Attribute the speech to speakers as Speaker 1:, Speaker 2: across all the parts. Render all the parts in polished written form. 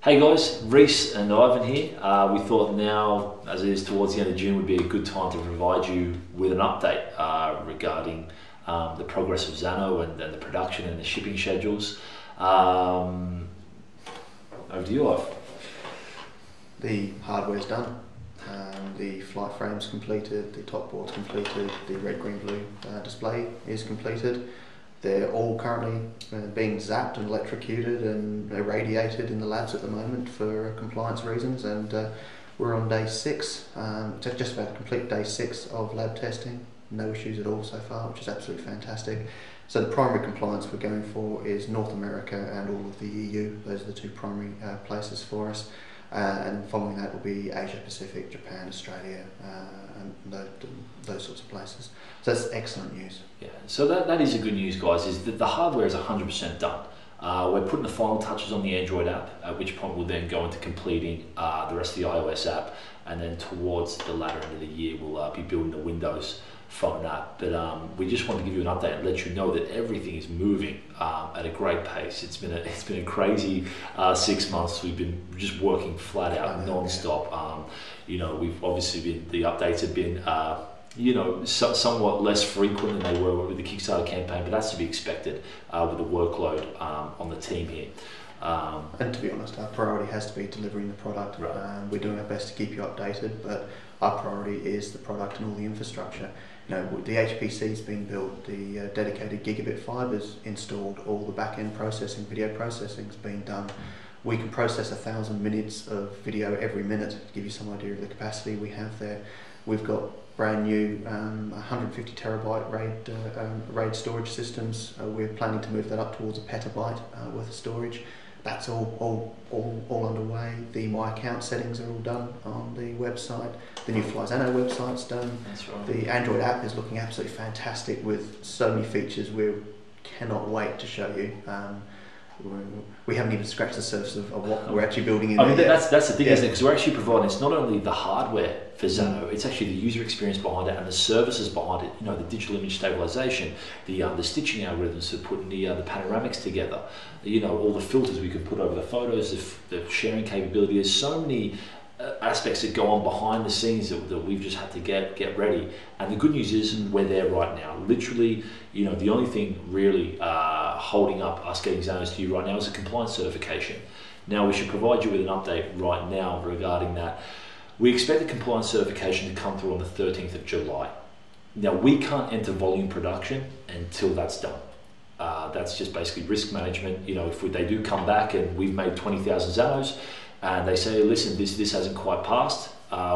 Speaker 1: Hey guys, Reese and Ivan here. We thought now, as it is towards the end of June, would be a good time to provide you with an update regarding the progress of Zano and the production and the shipping schedules. Over to you, Ivan.
Speaker 2: The hardware's done. The flight frame's completed, the top board's completed, the red, green, blue display is completed. They're all currently being zapped and electrocuted and irradiated in the labs at the moment for compliance reasons, and we're on day 6, just about to complete day 6 of lab testing. No issues at all so far, which is absolutely fantastic. So the primary compliance we're going for is North America and all of the EU. Those are the two primary places for us. And following that will be Asia Pacific, Japan, Australia, and those sorts of places. So that's excellent news.
Speaker 1: Yeah, so that is the good news, guys, is that the hardware is 100% done. We're putting the final touches on the Android app, at which point we'll then go into completing the rest of the iOS app, and then towards the latter end of the year we'll be building the Windows phone app. But we just want to give you an update and let you know that everything is moving at a great pace. It's been a crazy 6 months. We've been just working flat out, non-stop. We've obviously the updates have been somewhat less frequent than they were with the Kickstarter campaign, but that's to be expected with the workload on the team here.
Speaker 2: And to be honest, our priority has to be delivering the product.
Speaker 1: Right.
Speaker 2: We're doing our best to keep you updated, but our priority is the product and all the infrastructure. The HPC's been built, the dedicated gigabit fibers installed, all the back-end processing, video processing's been done. We can process 1,000 minutes of video every minute, to give you some idea of the capacity we have there. We've got brand new 150 terabyte RAID storage systems. We're planning to move that up towards a petabyte worth of storage. That's all underway. The My Account settings are all done on the website. The new Zano website's done.
Speaker 1: That's right.
Speaker 2: The Android app is looking absolutely fantastic with so many features we cannot wait to show you. We haven't even scratched the surface of what we're actually building in there.
Speaker 1: That's the thing, isn't it? Because we're actually providing, it's not only the hardware for Zano, it's actually the user experience behind it and the services behind it. The digital image stabilization, the stitching algorithms for putting the panoramics together, all the filters we could put over the photos, the sharing capability. There's so many aspects that go on behind the scenes that we've just had to get ready. And the good news is we're there right now. Literally, the only thing really holding up us getting Zanos to you right now is a compliance certification. Now, we should provide you with an update right now regarding that. We expect the compliance certification to come through on the 13th of July. Now, we can't enter volume production until that's done. That's just basically risk management. If they do come back and we've made 20,000 Zanos, and they say, listen, this hasn't quite passed,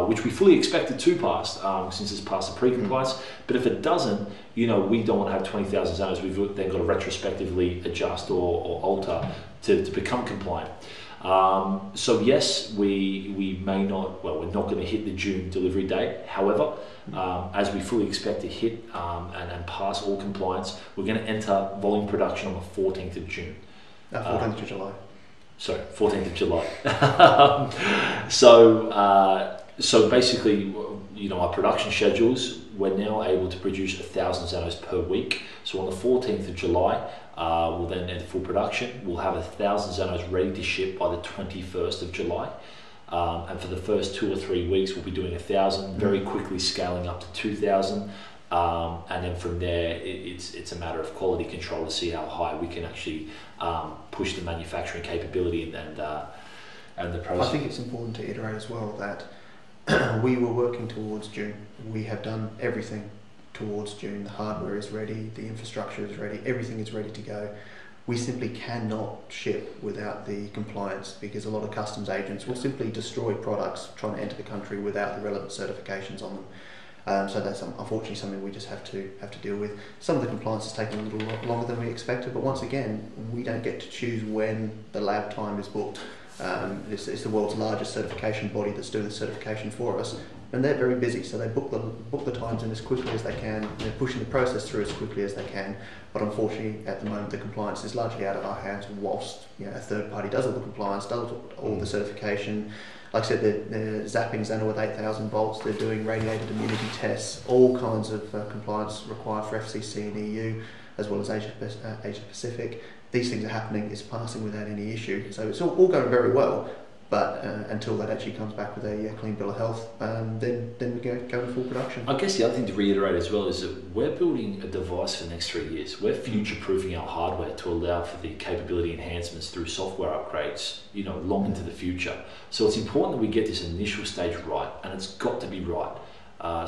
Speaker 1: which we fully expected to pass since it's passed the pre-compliance. But if it doesn't, we don't want to have 20,000 Zanos. We've then got to retrospectively adjust or alter to become compliant. So yes, we may not, we're not going to hit the June delivery date. However, as we fully expect to hit and pass all compliance, we're going to enter volume production on the 14th of June.
Speaker 2: 14th of July.
Speaker 1: Sorry, 14th of July. So basically, our production schedules, we're now able to produce 1,000 Zanos per week. So on the 14th of July, we'll then enter full production. We'll have 1,000 Zanos ready to ship by the 21st of July. And for the first 2 or 3 weeks, we'll be doing 1,000, very quickly scaling up to 2,000. And then from there, it's a matter of quality control to see how high we can actually push the manufacturing capability and the process.
Speaker 2: I think it's important to iterate as well that we were working towards June. We have done everything towards June. The hardware is ready, the infrastructure is ready, everything is ready to go. We simply cannot ship without the compliance, because a lot of customs agents will simply destroy products trying to enter the country without the relevant certifications on them. So that's unfortunately something we just have to deal with. Some of the compliance is taking a little longer than we expected, but once again, we don't get to choose when the lab time is booked. It's the world's largest certification body that's doing the certification for us, and they're very busy, so they book the times in as quickly as they can. They're pushing the process through as quickly as they can, but unfortunately at the moment the compliance is largely out of our hands, whilst a third party does all the compliance, does all the certification. Like I said, they're zapping Zano with 8,000 volts, they're doing radiated immunity tests, all kinds of compliance required for FCC and EU, as well as Asia Pacific. these things are happening, it's passing without any issue. So it's all going very well, but until that actually comes back with a clean bill of health, then we go to full production.
Speaker 1: I guess the other thing to reiterate as well is that we're building a device for the next 3 years. We're future-proofing our hardware to allow for the capability enhancements through software upgrades, long into the future. So it's important that we get this initial stage right, and it's got to be right.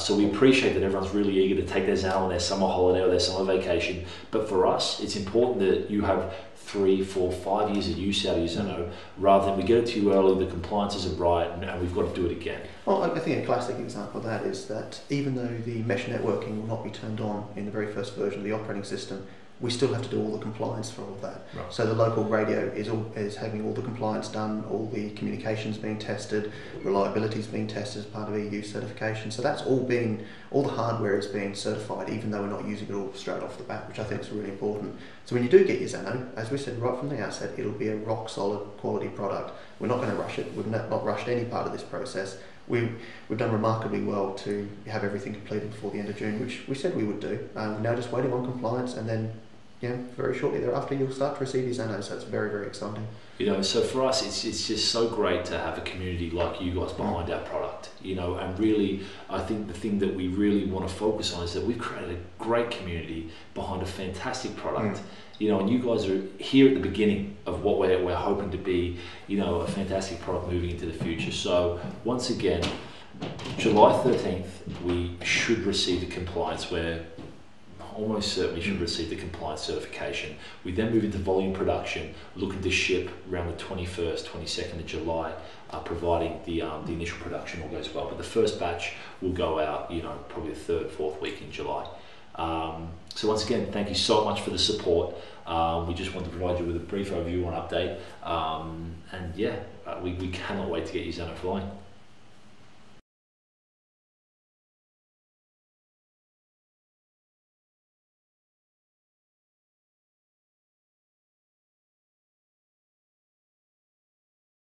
Speaker 1: So we appreciate that everyone's really eager to take their Zano on their summer holiday or their summer vacation, but for us, it's important that you have 3, 4, 5 years of use out of your Zano, rather than we get it to you early, the compliance isn't right, and we've got to do it again.
Speaker 2: Well, I think a classic example of that is that even though the mesh networking will not be turned on in the very first version of the operating system, we still have to do all the compliance for all of that.
Speaker 1: Right.
Speaker 2: So the local radio is having all the compliance done, all the communications being tested, reliability is being tested as part of EU certification. So that's all the hardware is being certified, even though we're not using it all straight off the bat, which I think is really important. So when you do get your Zano, as we said right from the outset, it'll be a rock solid quality product. We're not going to rush it. We've not rushed any part of this process. We've done remarkably well to have everything completed before the end of June, which we said we would do. We're now just waiting on compliance, and then very shortly thereafter you'll start to receive your Zano, so it's very, very exciting.
Speaker 1: So for us, it's just so great to have a community like you guys behind our product, and really, I think the thing that we really want to focus on is that we've created a great community behind a fantastic product, and you guys are here at the beginning of what we're hoping to be, a fantastic product moving into the future. So once again, July 13th, we should receive the compliance. We're almost certainly should receive the compliance certification. We then move into volume production, looking to ship around the 21st, 22nd of July, providing the initial production all goes well. But the first batch will go out, probably the 3rd, 4th week in July. So once again, thank you so much for the support. We just wanted to provide you with a brief overview and update. We cannot wait to get you Zano flying.